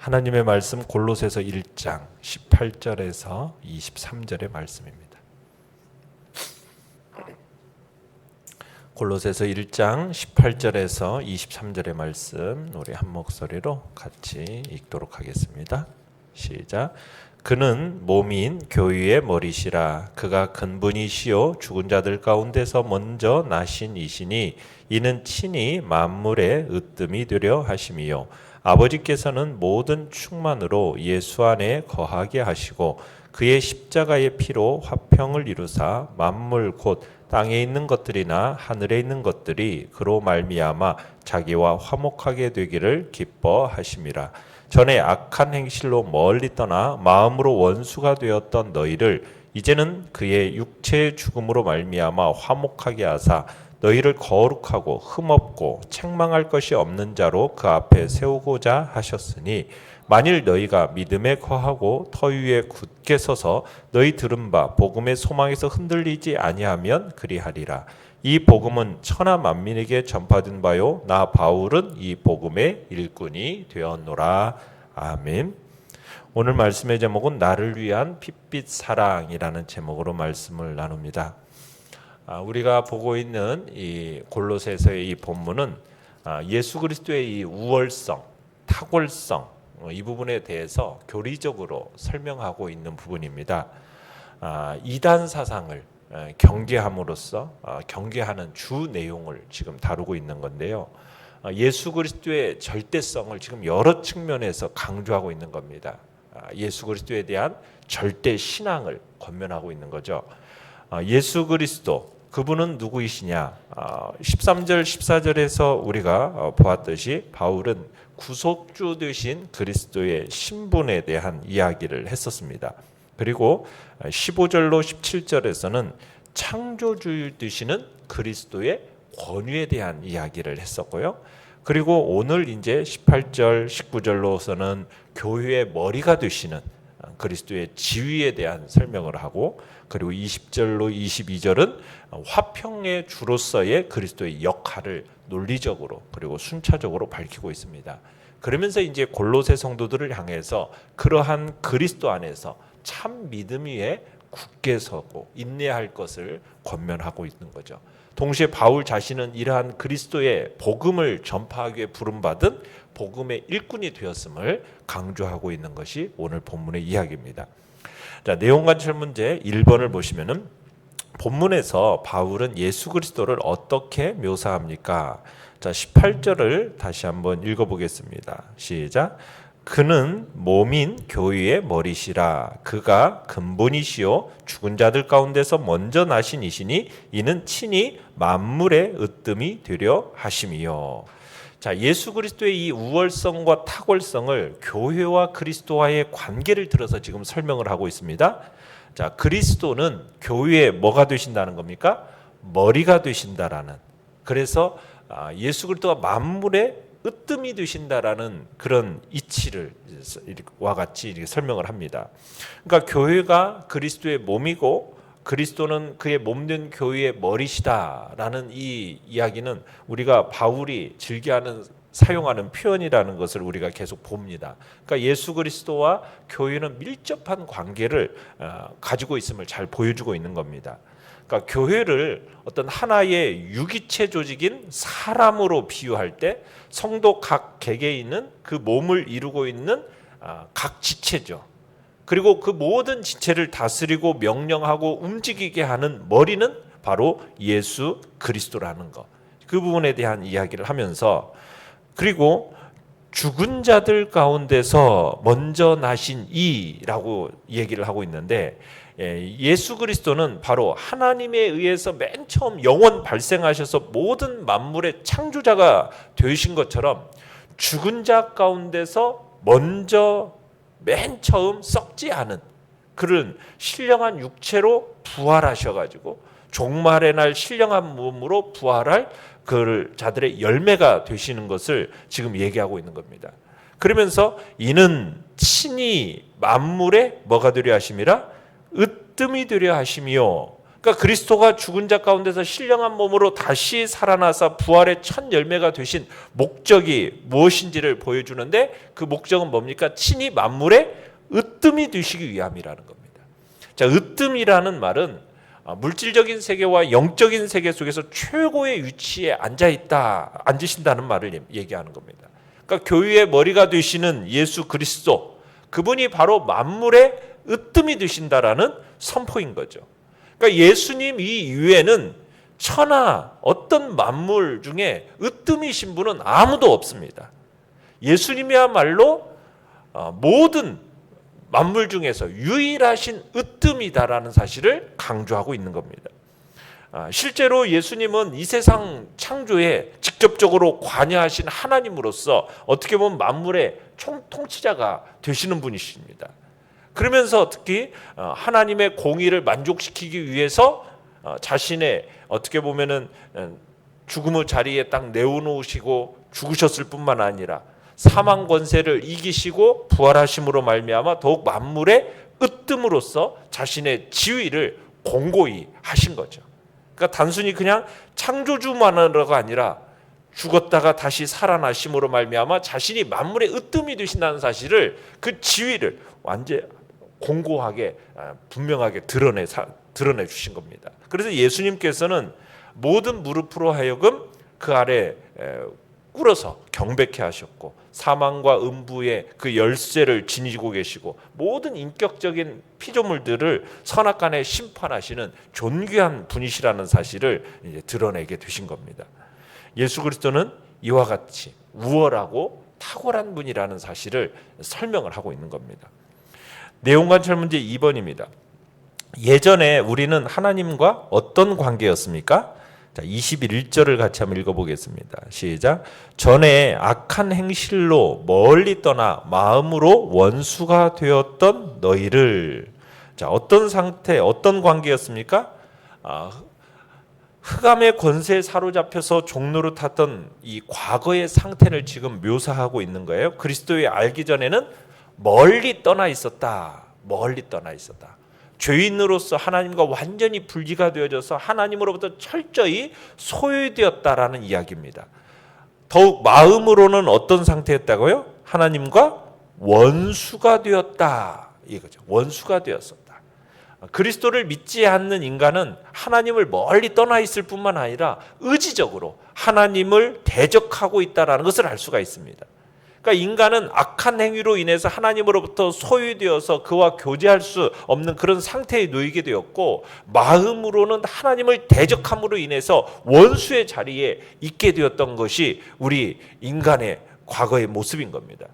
하나님의 말씀 골로새서 1장 18절에서 23절의 말씀입니다. 골로새서 1장 18절에서 23절의 말씀 우리 한 목소리로 같이 읽도록 하겠습니다. 시작. 그는 몸인 교회의 머리시라. 그가 근본이시요 죽은 자들 가운데서 먼저 나신 이시니 이는 친히 만물의 으뜸이 되려 하심이요 아버지께서는 모든 충만으로 예수 안에 거하게 하시고 그의 십자가의 피로 화평을 이루사 만물 곧 땅에 있는 것들이나 하늘에 있는 것들이 그로 말미암아 자기와 화목하게 되기를 기뻐하심이라. 전에 악한 행실로 멀리 떠나 마음으로 원수가 되었던 너희를 이제는 그의 육체의 죽음으로 말미암아 화목하게 하사 너희를 거룩하고 흠없고 책망할 것이 없는 자로 그 앞에 세우고자 하셨으니 만일 너희가 믿음에 거하고 터 위에 굳게 서서 너희 들은 바 복음의 소망에서 흔들리지 아니하면 그리하리라. 이 복음은 천하 만민에게 전파된 바요 나 바울은 이 복음의 일꾼이 되었노라. 아멘. 오늘 말씀의 제목은 나를 위한 핏빛 사랑이라는 제목으로 말씀을 나눕니다. 우리가 보고 있는 이 골로새서의 이 본문은 예수 그리스도의 이 우월성, 탁월성 이 부분에 대해서 교리적으로 설명하고 있는 부분입니다. 이단 사상을 경계함으로써 경계하는 주 내용을 지금 다루고 있는 건데요. 예수 그리스도의 절대성을 지금 여러 측면에서 강조하고 있는 겁니다. 예수 그리스도에 대한 절대 신앙을 권면하고 있는 거죠. 예수 그리스도 그분은 누구이시냐? 13절 14절에서 우리가 보았듯이 바울은 구속주 되신 그리스도의 신분에 대한 이야기를 했었습니다. 그리고 15절로 17절에서는 창조주 되시는 그리스도의 권위에 대한 이야기를 했었고요. 그리고 오늘 이제 18절 19절로서는 교회의 머리가 되시는 그리스도의 지위에 대한 설명을 하고, 그리고 20절로 22절은 화평의 주로서의 그리스도의 역할을 논리적으로 그리고 순차적으로 밝히고 있습니다. 그러면서 이제 골로새 성도들을 향해서 그러한 그리스도 안에서 참 믿음 위에 굳게 서고 인내할 것을 권면하고 있는 거죠. 동시에 바울 자신은 이러한 그리스도의 복음을 전파하기 위해 부름받은 복음의 일꾼이 되었음을 강조하고 있는 것이 오늘 본문의 이야기입니다. 자, 내용 관찰 문제 1번을 보시면은 본문에서 바울은 예수 그리스도를 어떻게 묘사합니까? 자, 18절을 다시 한번 읽어보겠습니다. 시작. 그는 몸인 교회의 머리시라. 그가 근본이시요 죽은 자들 가운데서 먼저 나신 이시니 이는 친히 만물의 으뜸이 되려 하심이요. 자, 예수 그리스도의 이 우월성과 탁월성을 교회와 그리스도와의 관계를 들어서 지금 설명을 하고 있습니다. 자, 그리스도는 교회에 뭐가 되신다는 겁니까? 머리가 되신다라는. 그래서 예수 그리스도가 만물의 으뜸이 되신다라는 그런 이치를 와 같이 이렇게 설명을 합니다. 그러니까 교회가 그리스도의 몸이고 그리스도는 그의 몸된 교회의 머리시다라는 이 이야기는 우리가 바울이 즐겨하는 사용하는 표현이라는 것을 우리가 계속 봅니다. 그러니까 예수 그리스도와 교회는 밀접한 관계를 가지고 있음을 잘 보여주고 있는 겁니다. 그러니까 교회를 어떤 하나의 유기체 조직인 사람으로 비유할 때 성도 각 개개인은 그 몸을 이루고 있는 각 지체죠. 그리고 그 모든 지체를 다스리고 명령하고 움직이게 하는 머리는 바로 예수 그리스도라는 것. 그 부분에 대한 이야기를 하면서, 그리고 죽은 자들 가운데서 먼저 나신 이라고 얘기를 하고 있는데, 예수 그리스도는 바로 하나님에 의해서 맨 처음 영원 발생하셔서 모든 만물의 창조자가 되신 것처럼 죽은 자 가운데서 먼저 맨 처음 썩지 않은 그런 신령한 육체로 부활하셔가지고 종말의 날 신령한 몸으로 부활할 그 자들의 열매가 되시는 것을 지금 얘기하고 있는 겁니다. 그러면서 이는 친히 만물의 뭐가 되려 하심이라? 으뜸이 되려 하심이요. 그러니까 그리스도가 죽은 자 가운데서 신령한 몸으로 다시 살아나서 부활의 첫 열매가 되신 목적이 무엇인지를 보여주는데, 그 목적은 뭡니까? 친히 만물의 으뜸이 되시기 위함이라는 겁니다. 자, 으뜸이라는 말은 물질적인 세계와 영적인 세계 속에서 최고의 위치에 앉으신다는 말을 얘기하는 겁니다. 그러니까 교회의 머리가 되시는 예수 그리스도, 그분이 바로 만물의 으뜸이 되신다라는 선포인 거죠. 그러니까 예수님 이외에는 천하 어떤 만물 중에 으뜸이신 분은 아무도 없습니다. 예수님이야말로 모든 만물 중에서 유일하신 으뜸이다라는 사실을 강조하고 있는 겁니다. 실제로 예수님은 이 세상 창조에 직접적으로 관여하신 하나님으로서 어떻게 보면 만물의 통치자가 되시는 분이십니다. 그러면서 특히 하나님의 공의를 만족시키기 위해서 자신의 어떻게 보면은 죽음의 자리에 딱 내어놓으시고 죽으셨을 뿐만 아니라 사망 권세를 이기시고 부활하심으로 말미암아 더욱 만물의 으뜸으로서 자신의 지위를 공고히 하신 거죠. 그러니까 단순히 그냥 창조주만으로가 아니라 죽었다가 다시 살아나심으로 말미암아 자신이 만물의 으뜸이 되신다는 사실을, 그 지위를 완전 공고하게 분명하게 드러내 주신 겁니다. 그래서 예수님께서는 모든 무릎으로 하여금 그 아래 꿇어서 경배케 하셨고, 사망과 음부의 그 열쇠를 지니고 계시고, 모든 인격적인 피조물들을 선악간에 심판하시는 존귀한 분이시라는 사실을 이제 드러내게 되신 겁니다. 예수 그리스도는 이와 같이 우월하고 탁월한 분이라는 사실을 설명을 하고 있는 겁니다. 내용관찰 문제 2번입니다. 예전에 우리는 하나님과 어떤 관계였습니까? 자, 21절을 같이 한번 읽어보겠습니다. 시작. 전에 악한 행실로 멀리 떠나 마음으로 원수가 되었던 너희를. 자, 어떤 상태, 어떤 관계였습니까? 흑암의 권세에 사로잡혀서 종로로 탔던 이 과거의 상태를 지금 묘사하고 있는 거예요. 그리스도에 알기 전에는 멀리 떠나 있었다. 멀리 떠나 있었다. 죄인으로서 하나님과 완전히 분리가 되어져서 하나님으로부터 철저히 소외되었다라는 이야기입니다. 더욱 마음으로는 어떤 상태였다고요? 하나님과 원수가 되었다. 이거죠. 원수가 되었었다. 그리스도를 믿지 않는 인간은 하나님을 멀리 떠나 있을 뿐만 아니라 의지적으로 하나님을 대적하고 있다는 것을 알 수가 있습니다. 그러니까 인간은 악한 행위로 인해서 하나님으로부터 소유되어서 그와 교제할 수 없는 그런 상태에 놓이게 되었고, 마음으로는 하나님을 대적함으로 인해서 원수의 자리에 있게 되었던 것이 우리 인간의 과거의 모습인 겁니다.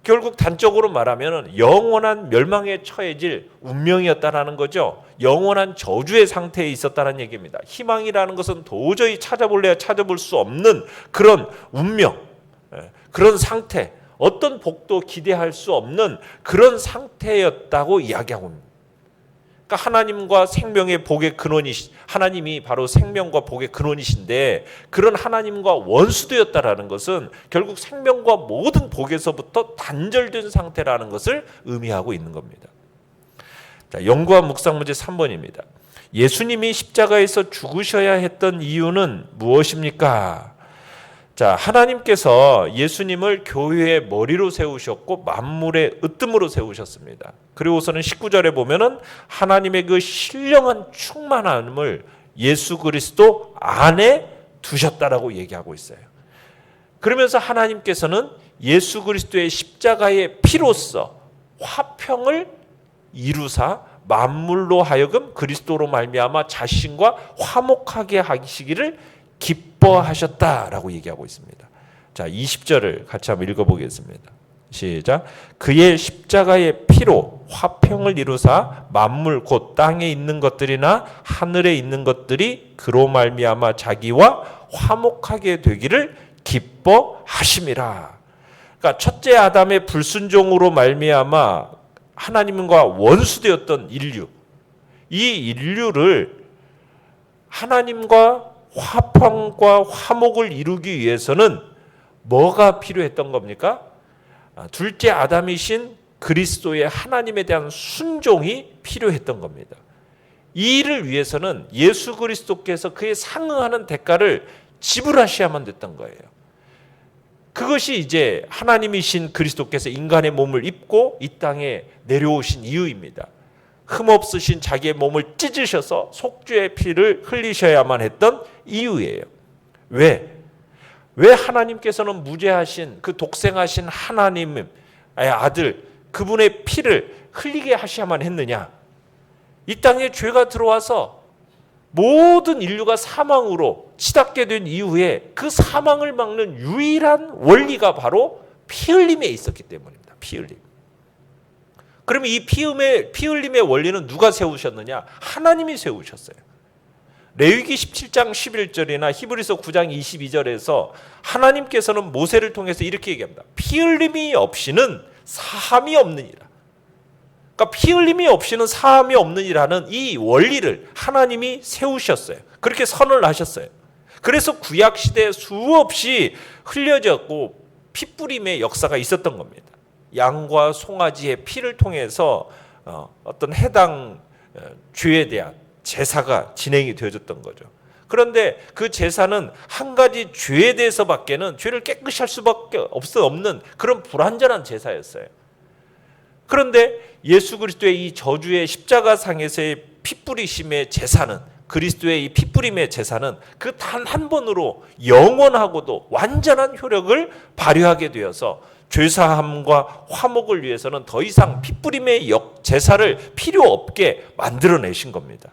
결국 단적으로 말하면 영원한 멸망에 처해질 운명이었다라는 거죠. 영원한 저주의 상태에 있었다는 얘기입니다. 희망이라는 것은 도저히 찾아볼래야 찾아볼 수 없는 그런 운명, 그런 상태, 어떤 복도 기대할 수 없는 그런 상태였다고 이야기하고 있습니다. 그러니까 하나님과 생명의 복의 하나님이 바로 생명과 복의 근원이신데, 그런 하나님과 원수되었다라는 것은 결국 생명과 모든 복에서부터 단절된 상태라는 것을 의미하고 있는 겁니다. 자, 연구와 묵상 문제 3번입니다. 예수님이 십자가에서 죽으셔야 했던 이유는 무엇입니까? 자, 하나님께서 예수님을 교회의 머리로 세우셨고 만물의 으뜸으로 세우셨습니다. 그리고서는 19절에 보면은 하나님의 그 신령한 충만함을 예수 그리스도 안에 두셨다라고 얘기하고 있어요. 그러면서 하나님께서는 예수 그리스도의 십자가의 피로써 화평을 이루사 만물로 하여금 그리스도로 말미암아 자신과 화목하게 하시기를 기뻐하셨다라고 얘기하고 있습니다. 자, 20절을 같이 한번 읽어보겠습니다. 시작. 그의 십자가의 피로 화평을 이루사 만물 곧 땅에 있는 것들이나 하늘에 있는 것들이 그로 말미암아 자기와 화목하게 되기를 기뻐하심이라. 그러니까 첫째 아담의 불순종으로 말미암아 하나님과 원수되었던 인류, 이 인류를 하나님과 화평과 화목을 이루기 위해서는 뭐가 필요했던 겁니까? 둘째 아담이신 그리스도의 하나님에 대한 순종이 필요했던 겁니다. 이 일을 위해서는 예수 그리스도께서 그에 상응하는 대가를 지불하셔야만 됐던 거예요. 그것이 이제 하나님이신 그리스도께서 인간의 몸을 입고 이 땅에 내려오신 이유입니다. 흠없으신 자기의 몸을 찢으셔서 속죄의 피를 흘리셔야만 했던 이유예요. 왜 하나님께서는 무죄하신 그 독생하신 하나님의 아들 그분의 피를 흘리게 하셔야만 했느냐? 이 땅에 죄가 들어와서 모든 인류가 사망으로 치닫게 된 이후에 그 사망을 막는 유일한 원리가 바로 피 흘림에 있었기 때문입니다. 피 흘림. 그러면 이 피 흘림의 원리는 누가 세우셨느냐? 하나님이 세우셨어요. 레위기 17장 11절이나 히브리서 9장 22절에서 하나님께서는 모세를 통해서 이렇게 얘기합니다. 피 흘림이 없이는 사함이 없느니라. 그러니까 피 흘림이 없이는 사함이 없느니라는 이 원리를 하나님이 세우셨어요. 그렇게 선을 하셨어요. 그래서 구약 시대에 수없이 흘려졌고 피뿌림의 역사가 있었던 겁니다. 양과 송아지의 피를 통해서 어떤 해당 죄에 대한 제사가 진행이 되어졌던 거죠. 그런데 그 제사는 한 가지 죄에 대해서밖에는 죄를 깨끗이 할 수밖에 없는 그런 불완전한 제사였어요. 그런데 예수 그리스도의 이 저주의 십자가상에서의 피뿌리심의 제사는, 그리스도의 이 피뿌림의 제사는 그 단 한 번으로 영원하고도 완전한 효력을 발휘하게 되어서 죄사함과 화목을 위해서는 더 이상 피뿌림의 제사를 필요 없게 만들어내신 겁니다.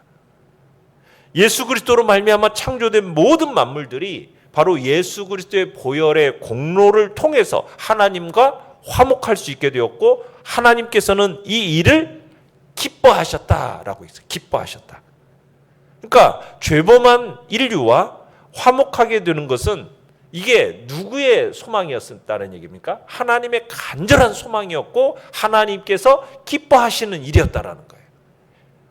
예수 그리스도로 말미암아 창조된 모든 만물들이 바로 예수 그리스도의 보혈의 공로를 통해서 하나님과 화목할 수 있게 되었고, 하나님께서는 이 일을 기뻐하셨다라고 했어요. 기뻐하셨다. 그러니까 죄범한 인류와 화목하게 되는 것은 이게 누구의 소망이었다는 얘기입니까? 하나님의 간절한 소망이었고 하나님께서 기뻐하시는 일이었다라는 거예요.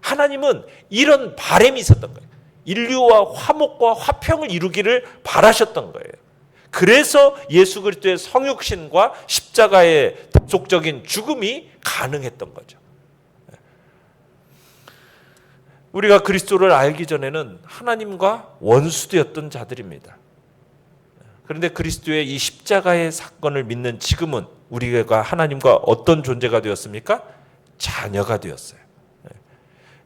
하나님은 이런 바람이 있었던 거예요. 인류와 화목과 화평을 이루기를 바라셨던 거예요. 그래서 예수 그리스도의 성육신과 십자가의 독속적인 죽음이 가능했던 거죠. 우리가 그리스도를 알기 전에는 하나님과 원수되었던 자들입니다. 그런데 그리스도의 이 십자가의 사건을 믿는 지금은 우리가 하나님과 어떤 존재가 되었습니까? 자녀가 되었어요.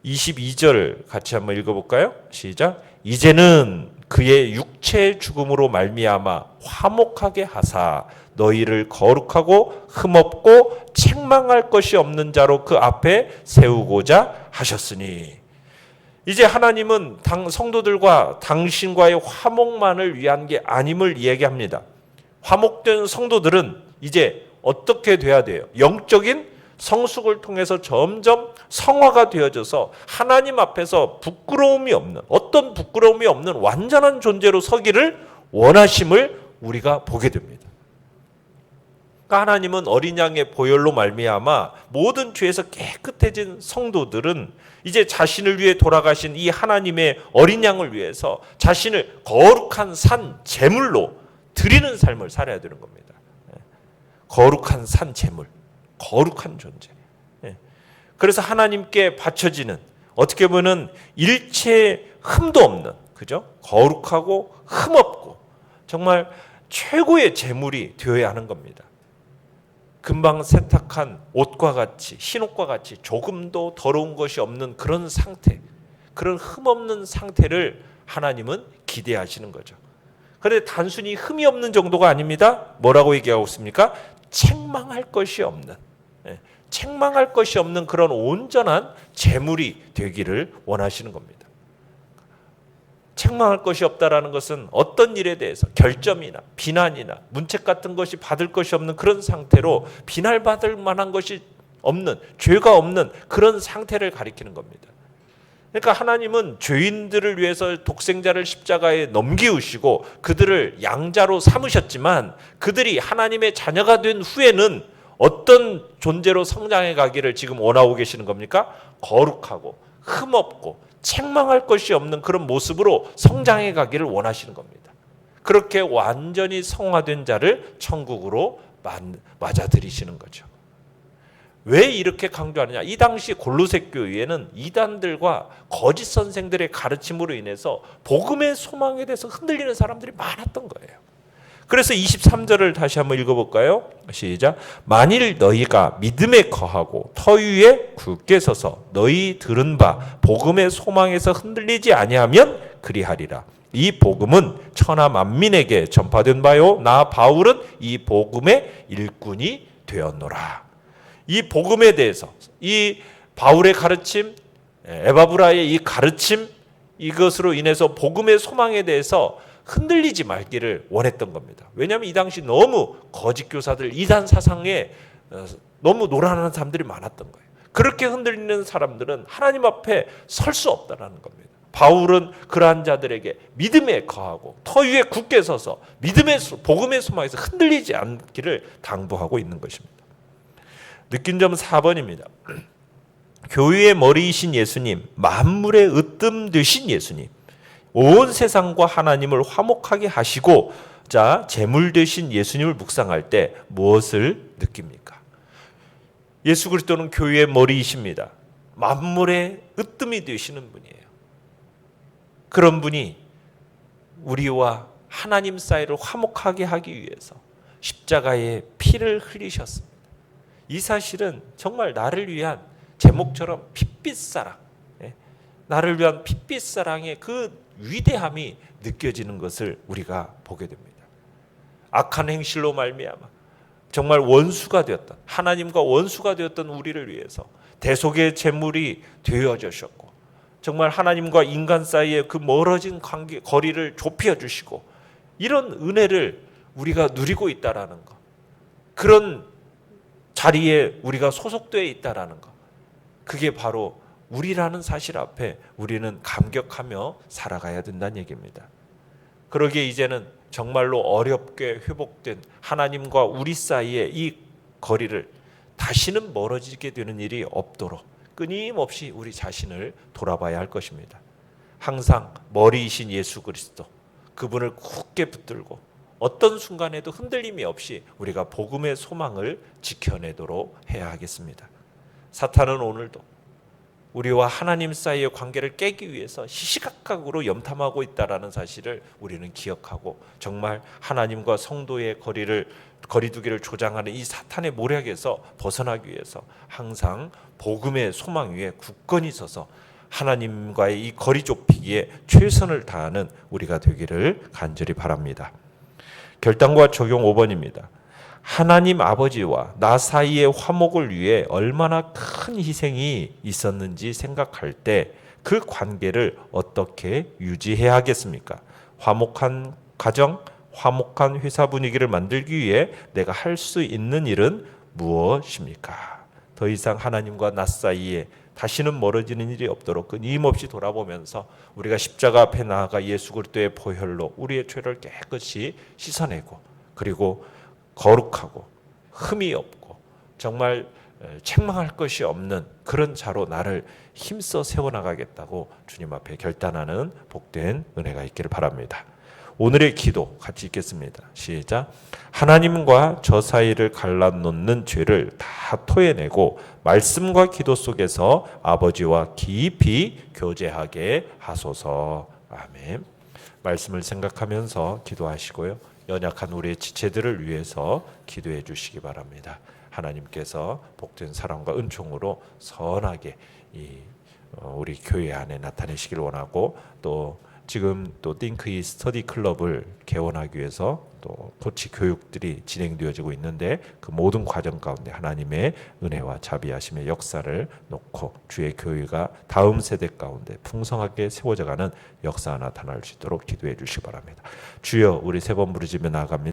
22절 같이 한번 읽어볼까요? 시작. 이제는 그의 육체의 죽음으로 말미암아 화목하게 하사 너희를 거룩하고 흠없고 책망할 것이 없는 자로 그 앞에 세우고자 하셨으니, 이제 하나님은 성도들과 당신과의 화목만을 위한 게 아님을 이야기합니다. 화목된 성도들은 이제 어떻게 돼야 돼요? 영적인 성숙을 통해서 점점 성화가 되어져서 하나님 앞에서 부끄러움이 없는, 어떤 부끄러움이 없는 완전한 존재로 서기를 원하심을 우리가 보게 됩니다. 그러니까 하나님은 어린 양의 보혈로 말미암아 모든 죄에서 깨끗해진 성도들은 이제 자신을 위해 돌아가신 이 하나님의 어린 양을 위해서 자신을 거룩한 산 제물로 드리는 삶을 살아야 되는 겁니다. 거룩한 산 제물, 거룩한 존재. 그래서 하나님께 바쳐지는, 어떻게 보면 일체 흠도 없는, 그죠? 거룩하고 흠없고 정말 최고의 제물이 되어야 하는 겁니다. 금방 세탁한 옷과 같이, 흰옷과 같이 조금도 더러운 것이 없는 그런 상태, 그런 흠없는 상태를 하나님은 기대하시는 거죠. 그런데 단순히 흠이 없는 정도가 아닙니다. 뭐라고 얘기하고 있습니까? 책망할 것이 없는, 책망할 것이 없는 그런 온전한 제물이 되기를 원하시는 겁니다. 책망할 것이 없다라는 것은 어떤 일에 대해서 결점이나 비난이나 문책 같은 것이 받을 것이 없는 그런 상태로, 비난받을 만한 것이 없는, 죄가 없는 그런 상태를 가리키는 겁니다. 그러니까 하나님은 죄인들을 위해서 독생자를 십자가에 넘기우시고 그들을 양자로 삼으셨지만, 그들이 하나님의 자녀가 된 후에는 어떤 존재로 성장해 가기를 지금 원하고 계시는 겁니까? 거룩하고 흠없고 책망할 것이 없는 그런 모습으로 성장해 가기를 원하시는 겁니다. 그렇게 완전히 성화된 자를 천국으로 맞아들이시는 거죠. 왜 이렇게 강조하느냐? 이 당시 골로새 교회에는 이단들과 거짓 선생들의 가르침으로 인해서 복음의 소망에 대해서 흔들리는 사람들이 많았던 거예요. 그래서 23절을 다시 한번 읽어볼까요? 시작. 만일 너희가 믿음에 거하고 터 위에 굳게 서서 너희 들은 바 복음의 소망에서 흔들리지 아니하면 그리하리라. 이 복음은 천하 만민에게 전파된 바요 나 바울은 이 복음의 일꾼이 되었노라. 이 복음에 대해서 이 바울의 가르침, 에바브라의 이 가르침, 이것으로 인해서 복음의 소망에 대해서 흔들리지 말기를 원했던 겁니다. 왜냐하면 이 당시 너무 거짓 교사들, 이단 사상에 너무 노란하는 사람들이 많았던 거예요. 그렇게 흔들리는 사람들은 하나님 앞에 설 수 없다는 겁니다. 바울은 그러한 자들에게 믿음에 거하고 터 위에 굳게 서서 믿음의 복음의 소망에서 흔들리지 않기를 당부하고 있는 것입니다. 느낀 점 4번입니다. 교회의 머리이신 예수님, 만물의 으뜸 되신 예수님, 온 세상과 하나님을 화목하게 하시고 자 제물 되신 예수님을 묵상할 때 무엇을 느낍니까? 예수 그리스도는 교회의 머리이십니다. 만물의 으뜸이 되시는 분이에요. 그런 분이 우리와 하나님 사이를 화목하게 하기 위해서 십자가에 피를 흘리셨습니다. 이 사실은 정말 나를 위한 제목처럼 핏빛 사랑, 나를 위한 핏빛 사랑의 그 위대함이 느껴지는 것을 우리가 보게 됩니다. 악한 행실로 말미암아 정말 원수가 되었던, 하나님과 원수가 되었던 우리를 위해서 대속의 제물이 되어 주셨고 정말 하나님과 인간 사이의 그 멀어진 관계, 거리를 좁혀 주시고 이런 은혜를 우리가 누리고 있다라는 것, 그런 자리에 우리가 소속되어 있다라는 것, 그게 바로 우리라는 사실 앞에 우리는 감격하며 살아가야 된다는 얘기입니다. 그러기에 이제는 정말로 어렵게 회복된 하나님과 우리 사이의 이 거리를 다시는 멀어지게 되는 일이 없도록 끊임없이 우리 자신을 돌아봐야 할 것입니다. 항상 머리이신 예수 그리스도, 그분을 굳게 붙들고 어떤 순간에도 흔들림이 없이 우리가 복음의 소망을 지켜내도록 해야 하겠습니다. 사탄은 오늘도 우리와 하나님 사이의 관계를 깨기 위해서 시시각각으로 염탐하고 있다라는 사실을 우리는 기억하고 정말 하나님과 성도의 거리두기를 조장하는 이 사탄의 모략에서 벗어나기 위해서 항상 복음의 소망 위에 굳건히 서서 하나님과의 이 거리 좁히기에 최선을 다하는 우리가 되기를 간절히 바랍니다. 결단과 적용 5번입니다. 하나님 아버지와 나 사이의 화목을 위해 얼마나 큰 희생이 있었는지 생각할 때 그 관계를 어떻게 유지해야 하겠습니까? 화목한 가정, 화목한 회사 분위기를 만들기 위해 내가 할 수 있는 일은 무엇입니까? 더 이상 하나님과 나 사이에 다시는 멀어지는 일이 없도록 끊임없이 돌아보면서 우리가 십자가 앞에 나아가 예수 그리스도의 보혈로 우리의 죄를 깨끗이 씻어내고 그리고 거룩하고 흠이 없고 정말 책망할 것이 없는 그런 자로 나를 힘써 세워나가겠다고 주님 앞에 결단하는 복된 은혜가 있기를 바랍니다. 오늘의 기도 같이 읽겠습니다. 시작. 하나님과 저 사이를 갈라놓는 죄를 다 토해내고 말씀과 기도 속에서 아버지와 깊이 교제하게 하소서. 아멘. 말씀을 생각하면서 기도하시고요. 연약한 우리의 지체들을 위해서 기도해 주시기 바랍니다. 하나님께서 복된 사랑과 은총으로 선하게 우리 교회 안에 나타내시길 원하고 또 지금 또 띵크이 스터디 클럽을 개원하기 위해서 또 코치 교육들이 진행되어지고 있는데 그 모든 과정 가운데 하나님의 은혜와 자비하심의 역사를 놓고 주의 교회가 다음 세대 가운데 풍성하게 세워져가는 역사가 나타날 수 있도록 기도해 주시기 바랍니다. 주여, 우리 세 번 부르짖으며 나아갑니다.